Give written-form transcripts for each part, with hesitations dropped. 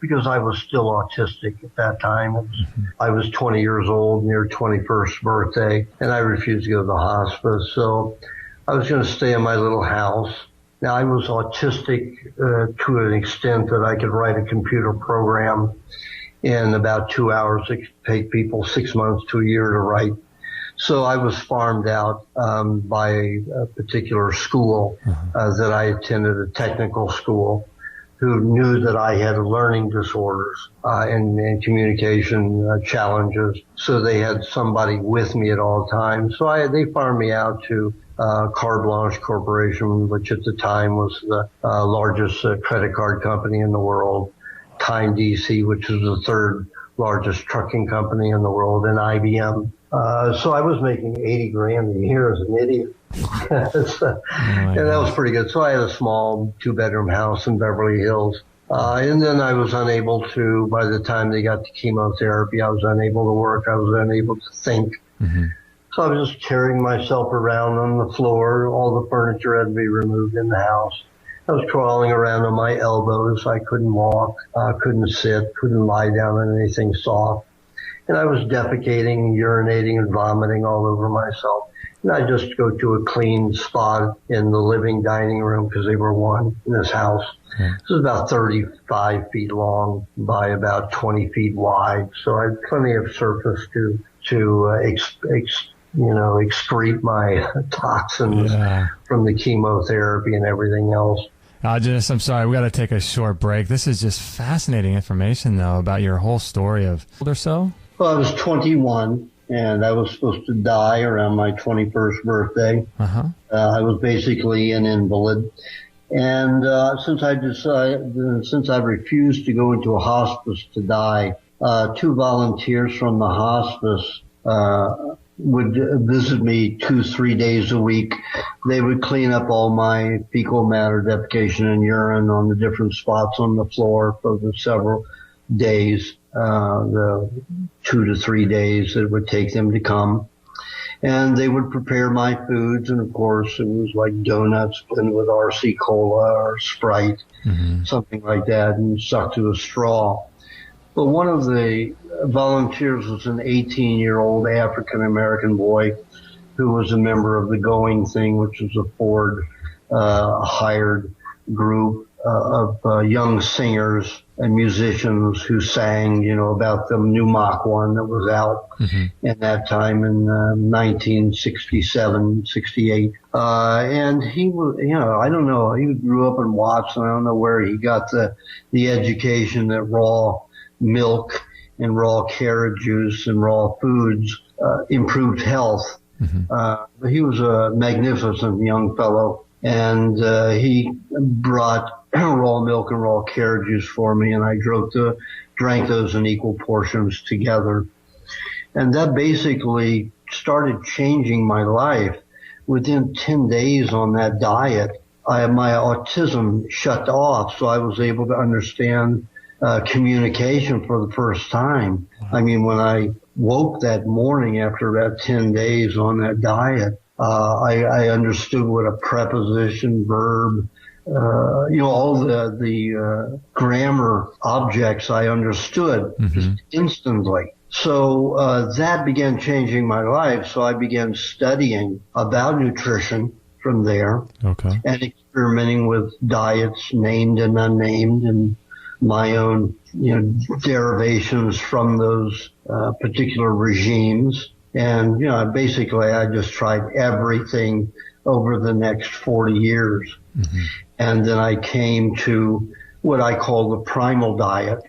because I was still autistic at that time. I was 20 years old, near 21st birthday, and I refused to go to the hospice. So I was going to stay in my little house. Now, I was autistic to an extent that I could write a computer program in about 2 hours. It could take people 6 months to a year to write. So I was farmed out by a particular school that I attended, a technical school, who knew that I had learning disorders and communication challenges. So they had somebody with me at all times. So they farmed me out to Carte Blanche Corporation, which at the time was the largest credit card company in the world, Time DC, which is the third largest trucking company in the world, and IBM. So I was making $80,000 a year as an idiot. And that was pretty good. So I had a small 2-bedroom house in Beverly Hills. And then I was unable to, by the time they got to chemotherapy, I was unable to work. I was unable to think. So I was just carrying myself around on the floor. All the furniture had to be removed in the house. I was crawling around on my elbows. I couldn't walk, couldn't sit, couldn't lie down on anything soft. And I was defecating, urinating, and vomiting all over myself. And I'd just go to a clean spot in the living dining room, because they were one in this house. This was about 35 feet long by about 20 feet wide. So I had plenty of surface to excrete my toxins from the chemotherapy and everything else. I'm sorry, we got to take a short break. This is just fascinating information, though, about your whole story of or so. Well, I was 21, and I was supposed to die around my 21st birthday. I was basically an invalid. And since I refused to go into a hospice to die, 2 volunteers from the hospice would visit me 2-3 days a week. They would clean up all my fecal matter, defecation, and urine on the different spots on the floor for the several days, the 2 to 3 days that it would take them to come. And they would prepare my foods, and of course it was like donuts blended with RC Cola or Sprite, something like that, and sucked to a straw. But one of the volunteers was an 18-year-old African-American boy who was a member of the Going Thing, which was a Ford hired group of young singers and musicians who sang, about the new Mach 1 that was out in that time in 1967, 68. And he was, I don't know, he grew up in Watson. I don't know where he got the education that raw milk and raw carrot juice and raw foods improved health. But he was a magnificent young fellow, and he brought raw milk and raw carrot juice for me, and I drank those in equal portions together. And that basically started changing my life. Within 10 days on that diet, my autism shut off, so I was able to understand communication for the first time. I mean, when I woke that morning after about 10 days on that diet, I understood what a preposition, verb, all the grammar objects I understood just instantly. So that began changing my life. So I began studying about nutrition from there, and experimenting with diets, named and unnamed, and my own, derivations from those particular regimes. And, basically I just tried everything over the next 40 years. And then I came to what I call the primal diet.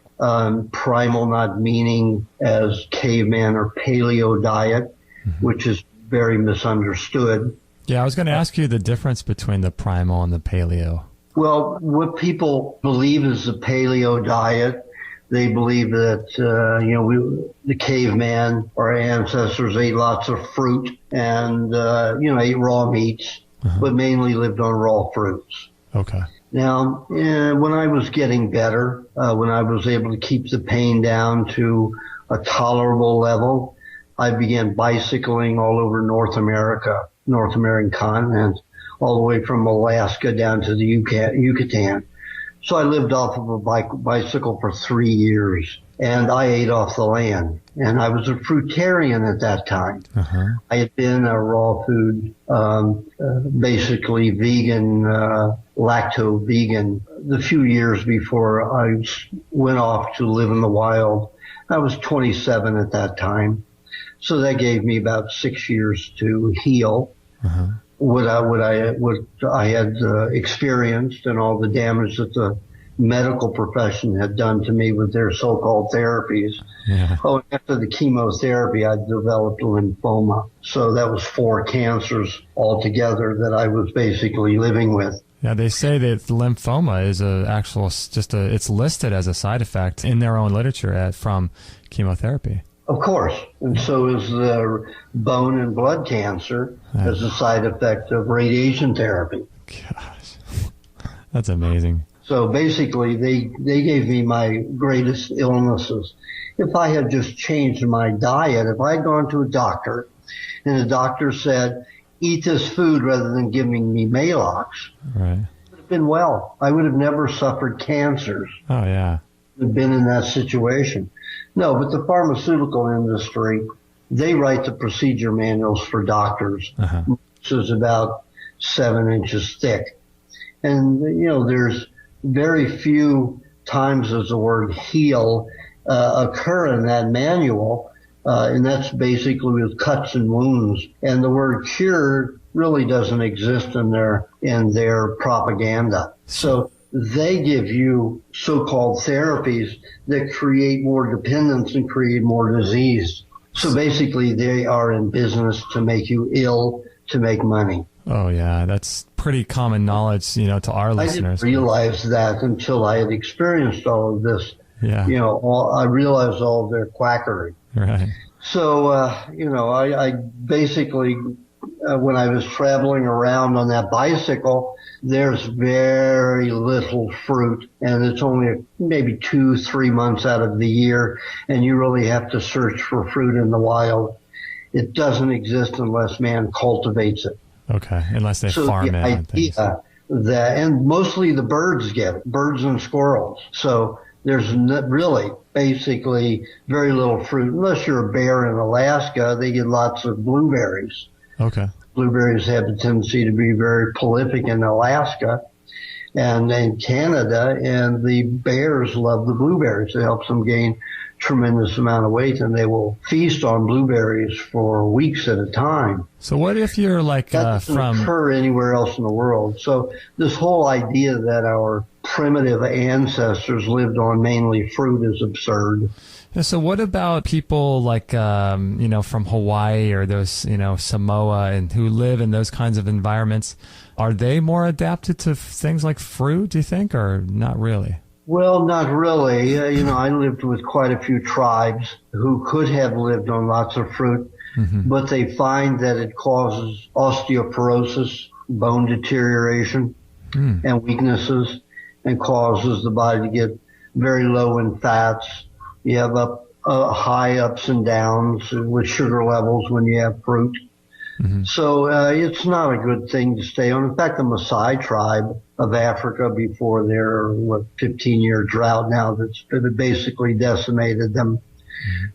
Primal not meaning as caveman or paleo diet, which is very misunderstood. Yeah, I was going to ask you the difference between the primal and the paleo. Well, what people believe is the paleo diet, they believe that, the caveman, our ancestors, ate lots of fruit and, ate raw meats, but mainly lived on raw fruits. Now, when I was getting better, when I was able to keep the pain down to a tolerable level, I began bicycling all over North American continent, all the way from Alaska down to the Yucatan, So I lived off of a bicycle for 3 years, and I ate off the land. And I was a fruitarian at that time. Uh-huh. I had been a raw food, basically vegan, lacto-vegan, the few years before I went off to live in the wild. I was 27 at that time. So that gave me about 6 years to heal. Uh-huh. What I had experienced and all the damage that the medical profession had done to me with their so-called therapies. Yeah. Oh, after the chemotherapy, I developed lymphoma. So that was 4 cancers altogether that I was basically living with. Yeah, they say that lymphoma is it's listed as a side effect in their own literature from chemotherapy. Of course. And so is the bone and blood cancer as a side effect of radiation therapy. Gosh, that's amazing. So basically, they gave me my greatest illnesses. If I had just changed my diet, if I had gone to a doctor and the doctor said, eat this food rather than giving me Maalox, right, I would have been well. I would have never suffered cancers. Oh, yeah. Have been in that situation. No, but the pharmaceutical industry, they write the procedure manuals for doctors, which is about 7 inches thick. And, there's very few times as the word heal occur in that manual, and that's basically with cuts and wounds. And the word cure really doesn't exist in their propaganda. So they give you so-called therapies that create more dependence and create more disease. So basically, they are in business to make you ill to make money. Oh, yeah. That's pretty common knowledge, to our listeners. I didn't realize that until I had experienced all of this. Yeah. I realized all of their quackery. Right. So, I basically, when I was traveling around on that bicycle, there's very little fruit, and it's only maybe 2-3 months out of the year, and you really have to search for fruit in the wild. It doesn't exist unless man cultivates it. Okay, unless they farm it and things. And mostly the birds get it, birds and squirrels. So there's really basically very little fruit. Unless you're a bear in Alaska, they get lots of blueberries. Okay. Blueberries have a tendency to be very prolific in Alaska and in Canada, and the bears love the blueberries. It helps them gain tremendous amount of weight, and they will feast on blueberries for weeks at a time. So what if you're like that doesn't occur anywhere else in the world? So this whole idea that our primitive ancestors lived on mainly fruit is absurd. Yeah, so what about people like, from Hawaii or those, Samoa and who live in those kinds of environments? Are they more adapted to things like fruit, do you think, or not really? Well, not really. I lived with quite a few tribes who could have lived on lots of fruit, but they find that it causes osteoporosis, bone deterioration, and weaknesses, and causes the body to get very low in fats. You have high ups and downs with sugar levels when you have fruit. So it's not a good thing to stay on. In fact, the Maasai tribe of Africa, before their 15-year drought now that's basically decimated them,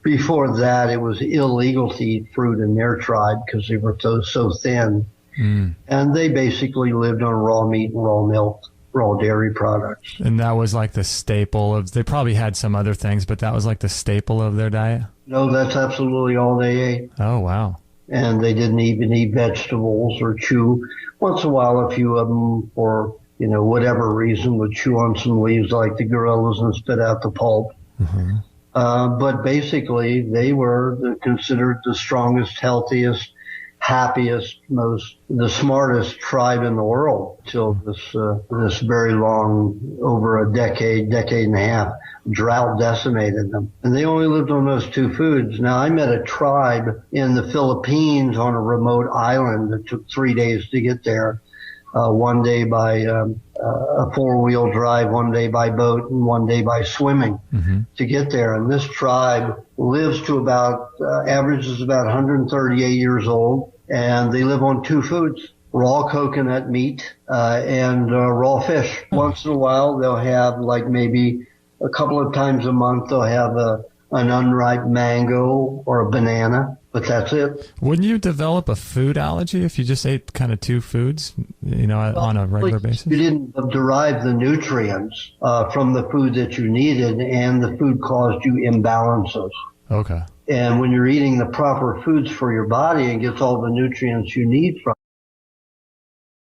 before that it was illegal to eat fruit in their tribe because they were so thin. And they basically lived on raw meat and raw milk, raw dairy products. And that was like the staple of, they probably had some other things, but that was like the staple of their diet? No, that's absolutely all they ate. Oh, wow. And they didn't even eat vegetables or chew. Once in a while, a few of them, for whatever reason, would chew on some leaves like the gorillas and spit out the pulp. But basically, they were considered the strongest, healthiest, happiest, the smartest tribe in the world till this very long, over a decade and a half, drought decimated them. And they only lived on those 2 foods. Now, I met a tribe in the Philippines on a remote island that took 3 days to get there. One day by a 4-wheel drive, one day by boat, and one day by swimming to get there. And this tribe lives to averages about 138 years old, and they live on 2 foods, raw coconut meat, and raw fish. Once in a while, they'll have like maybe a couple of times a month, they'll have an unripe mango or a banana, but that's it. Wouldn't you develop a food allergy if you just ate kind of two foods, on a regular basis? You didn't derive the nutrients from the food that you needed, and the food caused you imbalances. Okay. And when you're eating the proper foods for your body and gets all the nutrients you need from